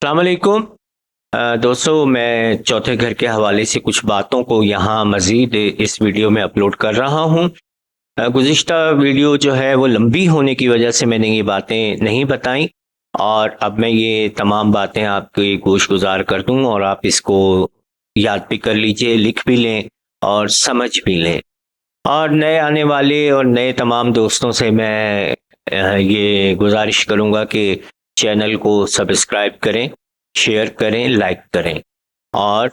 السلام علیکم دوستوں، میں چوتھے گھر کے حوالے سے کچھ باتوں کو یہاں مزید اس ویڈیو میں اپلوڈ کر رہا ہوں۔ گزشتہ ویڈیو جو ہے وہ لمبی ہونے کی وجہ سے میں نے یہ باتیں نہیں بتائیں، اور اب میں یہ تمام باتیں آپ کے گوش گزار کر دوں اور آپ اس کو یاد بھی کر لیجئے، لکھ بھی لیں اور سمجھ بھی لیں۔ اور نئے آنے والے اور نئے تمام دوستوں سے میں یہ گزارش کروں گا کہ چینل کو سبسکرائب کریں، شیئر کریں، لائک کریں، اور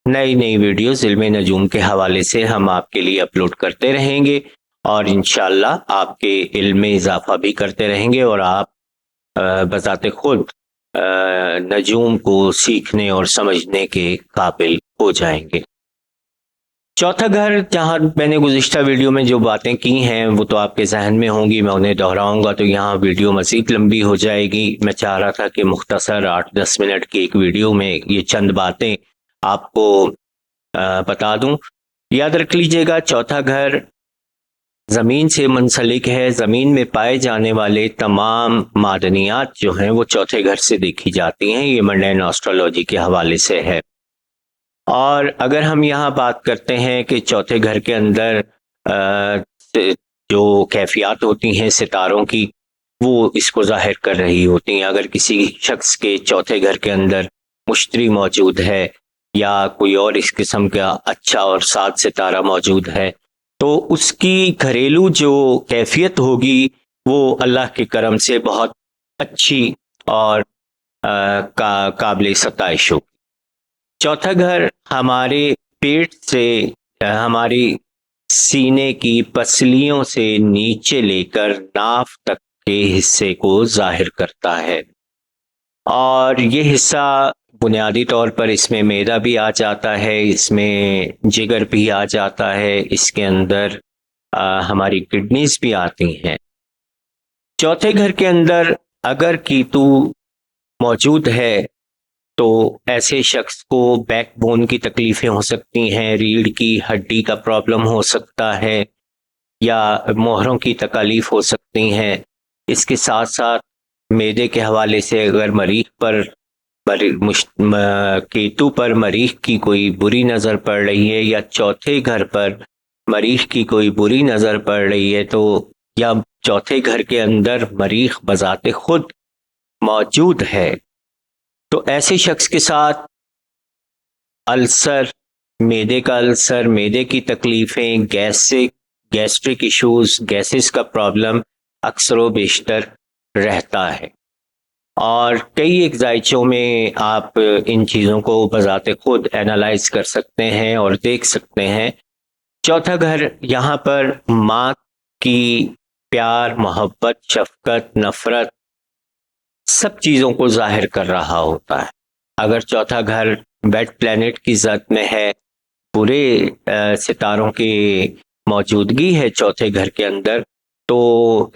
نئی نئی ویڈیوز علم نجوم کے حوالے سے ہم آپ کے لیے اپلوڈ کرتے رہیں گے، اور انشاءاللہ آپ کے علم میں اضافہ بھی کرتے رہیں گے، اور آپ بذات خود نجوم کو سیکھنے اور سمجھنے کے قابل ہو جائیں گے۔ چوتھا گھر، جہاں میں نے گزشتہ ویڈیو میں جو باتیں کی ہیں وہ تو آپ کے ذہن میں ہوں گی، میں انہیں دہراؤں گا تو یہاں ویڈیو مزید لمبی ہو جائے گی۔ میں چاہ رہا تھا کہ مختصر 8-10 منٹ کی ایک ویڈیو میں یہ چند باتیں آپ کو بتا دوں۔ یاد رکھ لیجئے گا، چوتھا گھر زمین سے منسلک ہے۔ زمین میں پائے جانے والے تمام معدنیات جو ہیں وہ چوتھے گھر سے دیکھی جاتی ہیں۔ یہ منڈین آسٹرولوجی کے حوالے سے ہے۔ اور اگر ہم یہاں بات کرتے ہیں کہ چوتھے گھر کے اندر جو کیفیات ہوتی ہیں ستاروں کی، وہ اس کو ظاہر کر رہی ہوتی ہیں۔ اگر کسی شخص کے چوتھے گھر کے اندر مشتری موجود ہے یا کوئی اور اس قسم کا اچھا اور سات ستارہ موجود ہے، تو اس کی گھریلو جو کیفیت ہوگی وہ اللہ کے کرم سے بہت اچھی اور قابل ستائش ہوگی۔ چوتھا گھر ہمارے پیٹ سے، ہماری سینے کی پسلیوں سے نیچے لے کر ناف تک کے حصے کو ظاہر کرتا ہے، اور یہ حصہ بنیادی طور پر اس میں معدہ بھی آ جاتا ہے، اس میں جگر بھی آ جاتا ہے، اس کے اندر ہماری کڈنیز بھی آتی ہیں۔ چوتھے گھر کے اندر اگر کیتو موجود ہے تو ایسے شخص کو بیک بون کی تکلیفیں ہو سکتی ہیں، ریڑھ کی ہڈی کا پرابلم ہو سکتا ہے، یا موہروں کی تکالیف ہو سکتی ہیں۔ اس کے ساتھ ساتھ معدے کے حوالے سے اگر مریخ پر کیتو پر مریخ کی کوئی بری نظر پڑ رہی ہے، یا چوتھے گھر پر مریخ کی کوئی بری نظر پڑ رہی ہے، تو یا چوتھے گھر کے اندر مریخ بذات خود موجود ہے، تو ایسے شخص کے ساتھ السر، معدے کا السر، معدے کی تکلیفیں، گیسٹرک ایشوز، گیسز کا پرابلم اکثر و بیشتر رہتا ہے۔ اور کئی ایگزائچوں میں آپ ان چیزوں کو بذات خود اینالائز کر سکتے ہیں اور دیکھ سکتے ہیں۔ چوتھا گھر یہاں پر ماں کی پیار، محبت، شفقت، نفرت، سب چیزوں کو ظاہر کر رہا ہوتا ہے۔ اگر چوتھا گھر بیڈ پلینٹ کی ذات میں ہے، برے ستاروں کی موجودگی ہے چوتھے گھر کے اندر، تو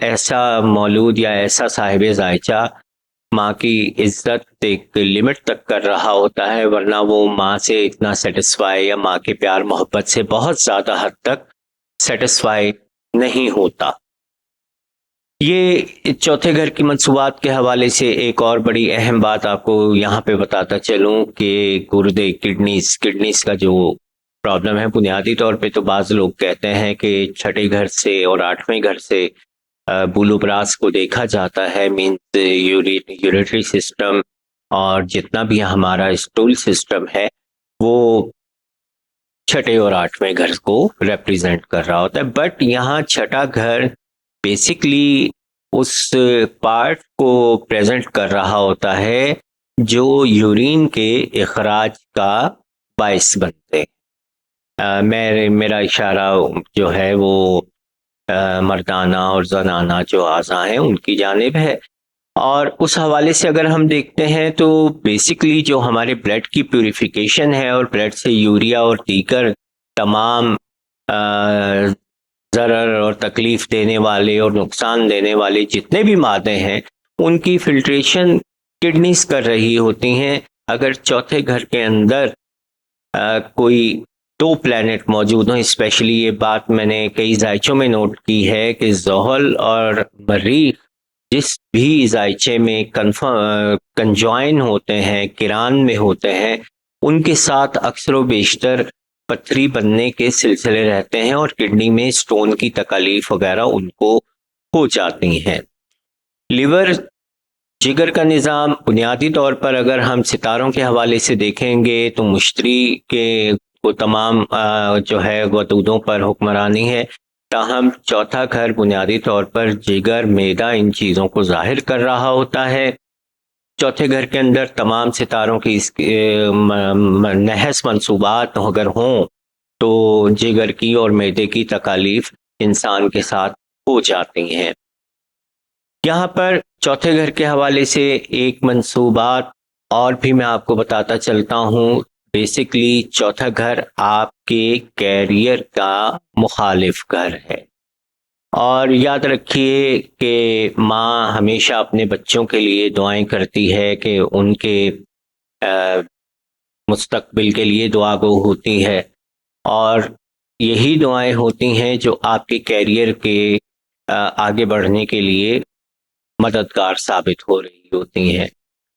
ایسا مولود یا ایسا صاحب ذائچہ ماں کی عزت ایک لمٹ تک کر رہا ہوتا ہے، ورنہ وہ ماں سے اتنا سیٹسفائی یا ماں کے پیار محبت سے بہت زیادہ حد تک سیٹسفائی نہیں ہوتا۔ یہ چوتھے گھر کی منصوبات کے حوالے سے ایک اور بڑی اہم بات آپ کو یہاں پہ بتاتا چلوں کہ گردے، کڈنیز کا جو پرابلم ہے، بنیادی طور پہ تو بعض لوگ کہتے ہیں کہ چھٹے گھر سے اور 8ویں گھر سے بولوبراس کو دیکھا جاتا ہے، مینز یوریٹری سسٹم اور جتنا بھی ہمارا اسٹول سسٹم ہے وہ چھٹے اور 8ویں گھر کو ریپریزنٹ کر رہا ہوتا ہے۔ بٹ یہاں چھٹا گھر بیسکلی اس پارٹ کو پریزنٹ کر رہا ہوتا ہے جو یورین کے اخراج کا باعث بنتے ہیں۔ میرا اشارہ جو ہے وہ مردانہ اور زنانہ جو اعضاء ہیں ان کی جانب ہے، اور اس حوالے سے اگر ہم دیکھتے ہیں تو بیسکلی جو ہمارے بلڈ کی پیوریفیکیشن ہے اور بلڈ سے یوریا اور دیگر تمام ضرر اور تکلیف دینے والے اور نقصان دینے والے جتنے بھی مادے ہیں ان کی فلٹریشن کڈنیز کر رہی ہوتی ہیں۔ اگر چوتھے گھر کے اندر کوئی 2 پلینٹ موجود ہوں، اسپیشلی یہ بات میں نے کئی ذائچوں میں نوٹ کی ہے کہ زحل اور مریخ جس بھی ذائچے میں کنجوائن ہوتے ہیں، کران میں ہوتے ہیں، ان کے ساتھ اکثر و بیشتر پتھری بننے کے سلسلے رہتے ہیں اور کڈنی میں سٹون کی تکالیف وغیرہ ان کو ہو جاتی ہیں۔ لیور، جگر کا نظام بنیادی طور پر اگر ہم ستاروں کے حوالے سے دیکھیں گے تو مشتری کے وہ تمام جو ہے غدودوں پر حکمرانی ہے، تاہم چوتھا گھر بنیادی طور پر جگر، معدہ، ان چیزوں کو ظاہر کر رہا ہوتا ہے۔ چوتھے گھر کے اندر تمام ستاروں کی نحس منصوبات اگر ہوں تو جگر کی اور معدے کی تکالیف انسان کے ساتھ ہو جاتی ہیں۔ یہاں پر چوتھے گھر کے حوالے سے ایک منصوبات اور بھی میں آپ کو بتاتا چلتا ہوں۔ بیسکلی چوتھا گھر آپ کے کیریئر کا مخالف گھر ہے، اور یاد رکھیے کہ ماں ہمیشہ اپنے بچوں کے لیے دعائیں کرتی ہے کہ ان کے مستقبل کے لیے دعا گو ہوتی ہے، اور یہی دعائیں ہوتی ہیں جو آپ کے کیریئر کے آگے بڑھنے کے لیے مددگار ثابت ہو رہی ہوتی ہیں۔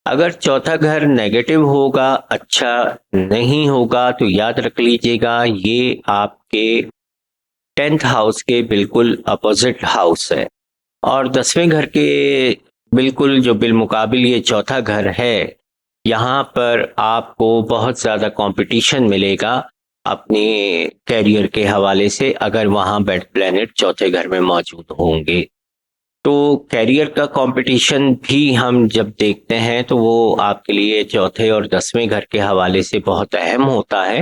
اگر چوتھا گھر نیگیٹو ہوگا، اچھا نہیں ہوگا، تو یاد رکھ لیجئے گا یہ آپ کے 10th ہاؤس کے بالکل اپوزٹ ہاؤس ہے، اور 10ویں گھر کے بالکل جو بالمقابل یہ چوتھا گھر ہے، یہاں پر آپ کو بہت زیادہ کمپٹیشن ملے گا اپنے کیریئر کے حوالے سے اگر وہاں بیڈ پلینٹ چوتھے گھر میں موجود ہوں گے۔ تو کیریئر کا کمپٹیشن بھی ہم جب دیکھتے ہیں تو وہ آپ کے لیے چوتھے اور 10ویں گھر کے حوالے سے بہت اہم ہوتا ہے،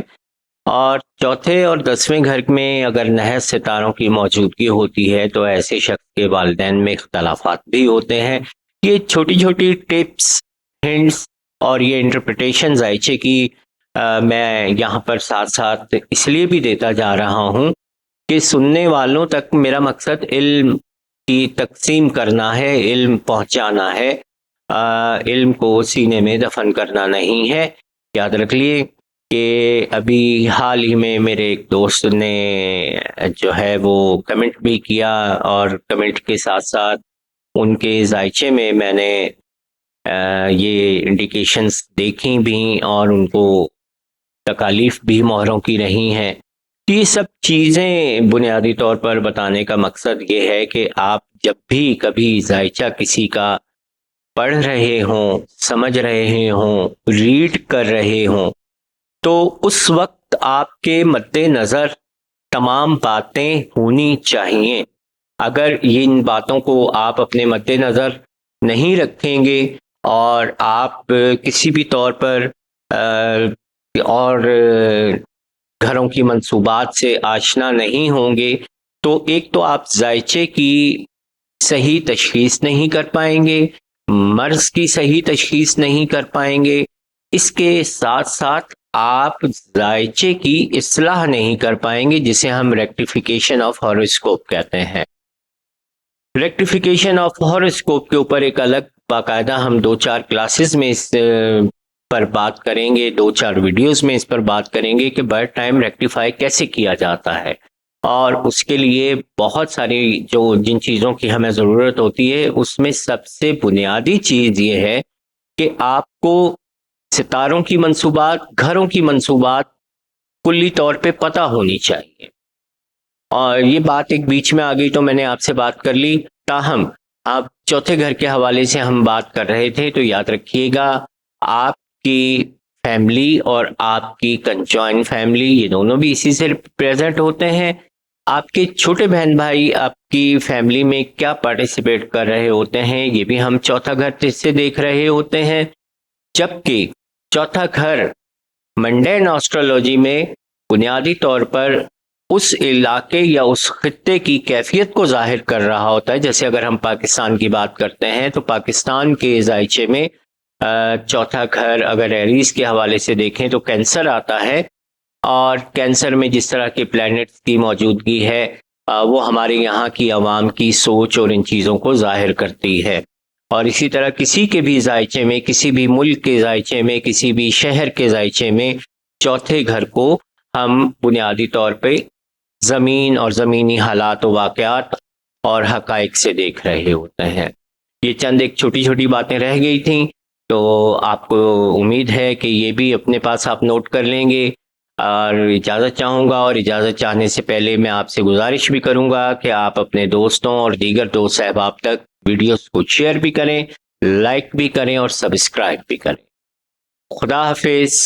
اور چوتھے اور 10ویں گھر میں اگر نحس ستاروں کی موجودگی ہوتی ہے تو ایسے شخص کے والدین میں اختلافات بھی ہوتے ہیں۔ یہ چھوٹی چھوٹی ٹپس، ہنٹس اور یہ انٹرپریٹیشن ذائچے کی میں یہاں پر ساتھ ساتھ اس لیے بھی دیتا جا رہا ہوں کہ سننے والوں تک میرا مقصد علم کی تقسیم کرنا ہے، علم پہنچانا ہے، علم کو سینے میں دفن کرنا نہیں ہے۔ یاد رکھ لیے کہ ابھی حال ہی میں میرے ایک دوست نے جو ہے وہ کمنٹ بھی کیا، اور کمنٹ کے ساتھ ساتھ ان کے ذائچے میں میں نے یہ انڈیکیشنز دیکھی بھی، اور ان کو تکالیف بھی مہروں کی رہی ہیں۔ یہ سب چیزیں بنیادی طور پر بتانے کا مقصد یہ ہے کہ آپ جب بھی کبھی ذائچہ کسی کا پڑھ رہے ہوں، سمجھ رہے ہوں، ریڈ کر رہے ہوں، تو اس وقت آپ کے مد نظر تمام باتیں ہونی چاہیے۔ اگر ان باتوں کو آپ اپنے مد نظر نہیں رکھیں گے اور آپ کسی بھی طور پر اور گھروں کی منصوبات سے آشنا نہیں ہوں گے تو ایک تو آپ ذائچے کی صحیح تشخیص نہیں کر پائیں گے، مرض کی صحیح تشخیص نہیں کر پائیں گے، اس کے ساتھ ساتھ آپ ذائچے کی اصلاح نہیں کر پائیں گے، جسے ہم ریکٹیفیکیشن آف ہاروسکوپ کہتے ہیں۔ ریکٹیفیکیشن آف ہاروسکوپ کے اوپر ایک الگ باقاعدہ ہم 2-4 کلاسز میں اس پر بات کریں گے، 2-4 ویڈیوز میں اس پر بات کریں گے کہ برتھ ٹائم ریکٹیفائی کیسے کیا جاتا ہے، اور اس کے لیے بہت ساری جن چیزوں کی ہمیں ضرورت ہوتی ہے، اس میں سب سے بنیادی چیز یہ ہے کہ آپ کو ستاروں کی منصوبات، گھروں کی منصوبات کلی طور پہ پتہ ہونی چاہیے۔ اور یہ بات ایک بیچ میں آ گئی تو میں نے آپ سے بات کر لی، تاہم آپ چوتھے گھر کے حوالے سے ہم بات کر رہے تھے، تو یاد رکھیے گا آپ کی فیملی اور آپ کی کنجوائن فیملی، یہ دونوں بھی اسی سے پریزنٹ ہوتے ہیں۔ آپ کے چھوٹے بہن بھائی آپ کی فیملی میں کیا پارٹیسپیٹ کر رہے ہوتے ہیں، یہ بھی ہم چوتھا گھر سے دیکھ رہے ہوتے ہیں۔ جبکہ چوتھا گھر منڈین آسٹرولوجی میں بنیادی طور پر اس علاقے یا اس خطے کی کیفیت کو ظاہر کر رہا ہوتا ہے۔ جیسے اگر ہم پاکستان کی بات کرتے ہیں تو پاکستان کے ذائچے میں چوتھا گھر اگر ایریز کے حوالے سے دیکھیں تو کینسر آتا ہے، اور کینسر میں جس طرح کے پلینٹس کی موجودگی ہے وہ ہمارے یہاں کی عوام کی سوچ اور ان چیزوں کو ظاہر کرتی ہے۔ اور اسی طرح کسی کے بھی ذائچے میں، کسی بھی ملک کے ذائچے میں، کسی بھی شہر کے ذائچے میں چوتھے گھر کو ہم بنیادی طور پہ زمین اور زمینی حالات و واقعات اور حقائق سے دیکھ رہے ہوتے ہیں۔ یہ چند ایک چھوٹی چھوٹی باتیں رہ گئی تھیں، تو آپ کو امید ہے کہ یہ بھی اپنے پاس آپ نوٹ کر لیں گے، اور اجازت چاہوں گا، اور اجازت چاہنے سے پہلے میں آپ سے گزارش بھی کروں گا کہ آپ اپنے دوستوں اور دیگر دوست احباب تک ویڈیوز کو شیئر بھی کریں، لائک بھی کریں اور سبسکرائب بھی کریں۔ خدا حافظ۔